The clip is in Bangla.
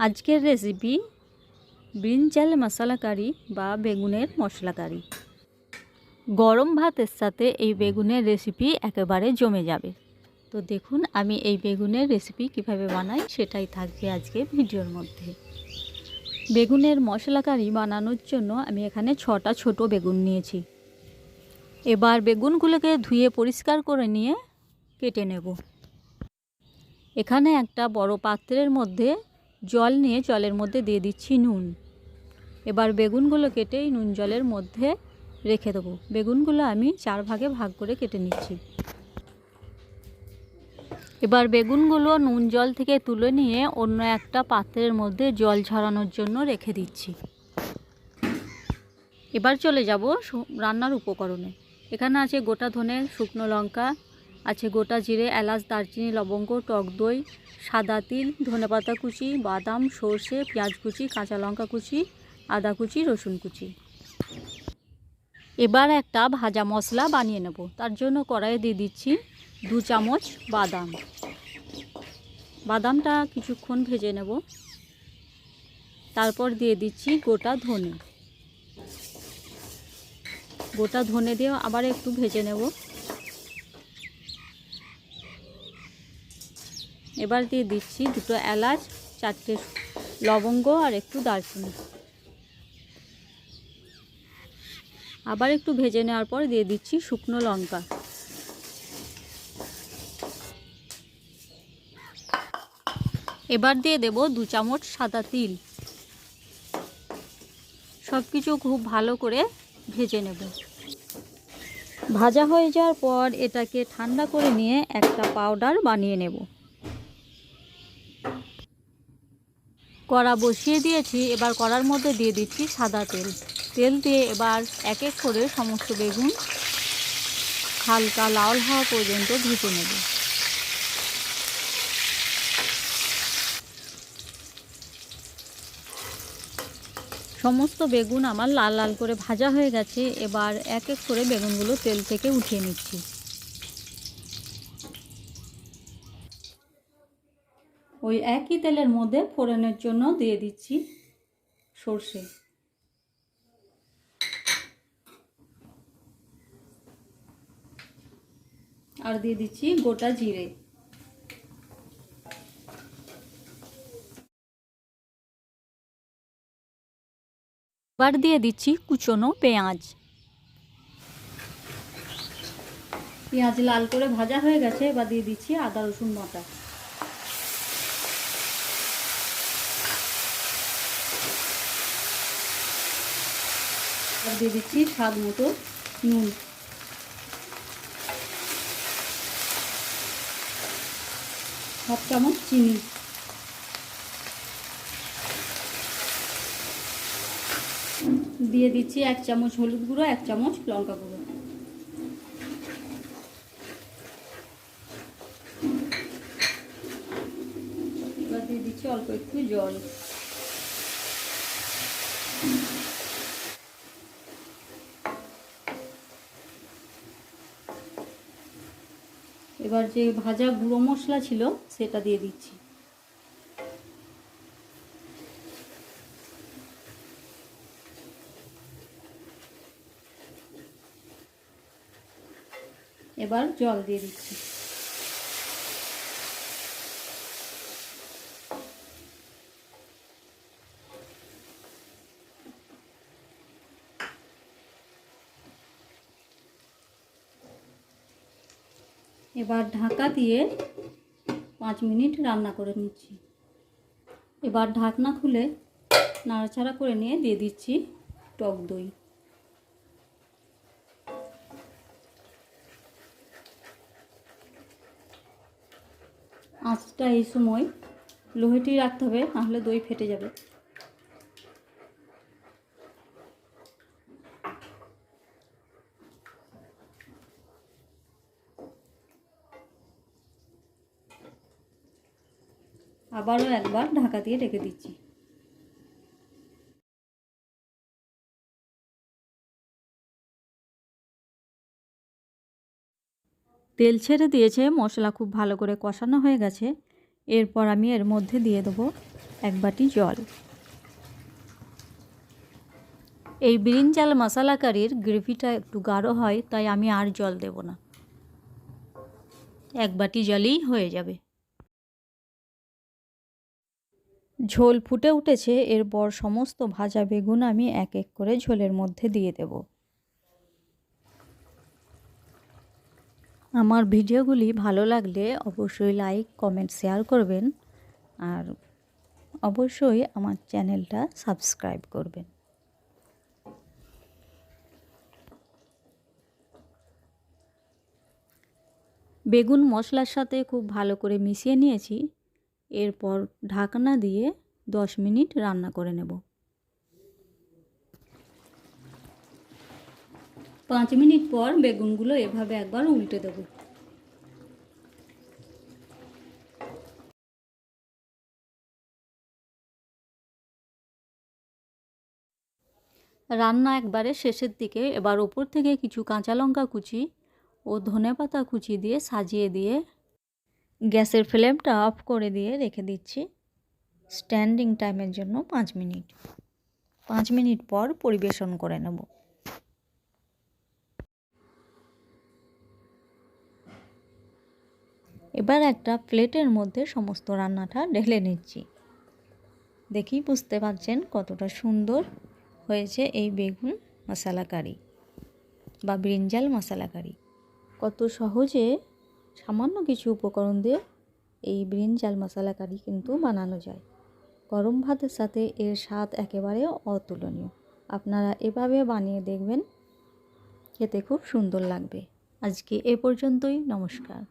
আজকের রেসিপি ব্রিঞ্জাল মশলা কারি বা বেগুনের মশলা কারি। গরম ভাতের সাথে এই বেগুনের রেসিপি একেবারে জমে যাবে। তো দেখুন আমি এই বেগুনের রেসিপি কিভাবে বানাই সেটাই থাকবে আজকে ভিডিওর মধ্যে। বেগুনের মশলা কারি বানানোর জন্য আমি এখানে 6টা ছোট বেগুন নিয়েছি। এবার বেগুনগুলোকে ধুয়ে পরিষ্কার করে নিয়ে কেটে নেব। এখানে একটা বড় পাত্রের মধ্যে জল নিয়ে জলের মধ্যে দিয়ে দিচ্ছি নুন। এবার বেগুনগুলো কেটে নুন জলের মধ্যে রেখে দেবো। বেগুনগুলো আমি 4 ভাগে ভাগ করে কেটে নিচ্ছি। এবার বেগুনগুলো নুন জল থেকে তুলে নিয়ে অন্য একটা পাত্রের মধ্যে জল ঝরানোর জন্য রেখে দিচ্ছি। এবার চলে যাব রান্নার উপকরণে। এখানে আছে গোটা ধনে, শুকনো লঙ্কা, আছে গোটা জিরে, এলাচ, দারচিনি, লবঙ্গ, টক দই, সাদা তিল, ধনেপাতা কুচি, বাদাম, সর্ষে, পেঁয়াজ কুচি, কাঁচা লঙ্কা কুচি, আদা কুচি, রসুন কুচি। এবার একটা ভাজা মশলা বানিয়ে নেব। তার জন্য কড়াইয়ে দিয়ে দিচ্ছি 2 চামচ বাদাম। বাদামটা কিছুক্ষণ ভেজে নেব। তারপর দিয়ে দিচ্ছি গোটা ধনে। গোটা ধনে দিয়ে আবার একটু ভেজে নেব। এবার দিয়ে দিচ্ছি 2টো এলাচ, 4টে লবঙ্গ আর একটু দারচিনি। আবার একটু ভেজে নেওয়ার পর দিয়ে দিচ্ছি শুকনো লঙ্কা। এবার দিয়ে দেব 2 চামচ সাদা তিল। সব কিছু খুব ভালো করে ভেজে নেব। ভাজা হয়ে যাওয়ার পর এটাকে ঠান্ডা করে নিয়ে একটা পাউডার বানিয়ে নেব। কড়া বসিয়ে দিয়েছি। এবার কড়ার মধ্যে দিয়ে দিচ্ছি সাদা তেল। তেল দিয়ে এবার এক এক করে সমস্ত বেগুন হালকা লাল হওয়া পর্যন্ত ভেজে নেব। সমস্ত বেগুন আমার লাল লাল করে ভাজা হয়ে গেছে। এবার এক এক করে বেগুনগুলো তেল থেকে উঠিয়ে নিচ্ছি। ওই একই তেলের মধ্যে ফোড়নের জন্য দিয়ে দিচ্ছি সর্ষে, আর দিয়ে দিচ্ছি গোটা জিরে। এবার দিয়ে দিচ্ছি কুচনো পেঁয়াজ। পেঁয়াজ লাল করে ভাজা হয়ে গেছে। এবার দিয়ে দিচ্ছি আদা রসুন বাটা। আর দিয়ে দিচ্ছি স্বাদ মতো নুন। হাফ চামচ চিনি। দিয়ে দিচ্ছি 1 চামচ হলুদ গুঁড়ো, 1 চামচ লঙ্কা গুঁড়ো। এবার দিয়ে দিচ্ছি অল্প একটু জল। এবার যে ভাজা গুঁড়ো মশলা ছিল সেটা দিয়ে দিচ্ছি। এবার জল দিয়ে দিচ্ছি। এবার ঢাকা দিয়ে 5 মিনিট রান্না করে নিচ্ছি। এবার ঢাকনা খুলে নাড়াচাড়া করে নিয়ে দিয়ে দিচ্ছি টক দই। আঁচটা এই সময় লোহেটি রাখতে হবে, নাহলে দই ফেটে যাবে। আবারও একবার ঢাকা দিয়ে রেখে দিচ্ছি। তেল ছেড়ে দিয়েছে, মশলা খুব ভালো করে কষানো হয়ে গেছে। এরপর আমি এর মধ্যে দিয়ে দেবো 1 বাটি জল। এই ব্রিঞ্জাল মশলা কারির গ্রেভিটা একটু গাঢ় হয়, তাই আমি আর জল দেব না, 1 বাটি জলেই হয়ে যাবে। ঝোল ফুটে উঠেছে, এরপর সমস্ত ভাজা বেগুন আমি এক এক করে ঝোলের মধ্যে দিয়ে দেব। আমার ভিডিওগুলি ভালো লাগলে অবশ্যই লাইক, কমেন্ট, শেয়ার করবেন আর অবশ্যই আমার চ্যানেলটা সাবস্ক্রাইব করবেন। বেগুন মশলার সাথে খুব ভালো করে মিশিয়ে নিয়েছি। এরপর ঢাকনা দিয়ে 10 মিনিট রান্না করে নেব। 5 মিনিট পর বেগুনগুলো এভাবে একবার উল্টে দেব। রান্না একবারে শেষের দিকে, এবার ওপর থেকে কিছু কাঁচা লঙ্কা কুচি ও ধনেপাতা কুচি দিয়ে সাজিয়ে দিয়ে গ্যাসের ফ্লেমটা অফ করে দিয়ে রেখে দিচ্ছি স্ট্যান্ডিং টাইমের জন্য 5 মিনিট। 5 মিনিট পর পরিবেশন করে নেব। এবার একটা প্লেটের মধ্যে সমস্ত রান্নাটা ঢেলে নিচ্ছি। দেখেই বুঝতে পারছেন কতটা সুন্দর হয়েছে এই বেগুন মশলা কারি বা ব্রিঞ্জাল মশলা কারি। কত সহজে সামান্য কিছু উপকরণ দিয়ে এই ব্রিঞ্জাল মশলা কারি কিন্তু বানানো যায়। গরম ভাতের সাথে এর স্বাদ একেবারে অতুলনীয়। আপনারা এভাবে বানিয়ে দেখবেন, খেতে খুব সুন্দর লাগবে। আজকে এ পর্যন্তই। নমস্কার।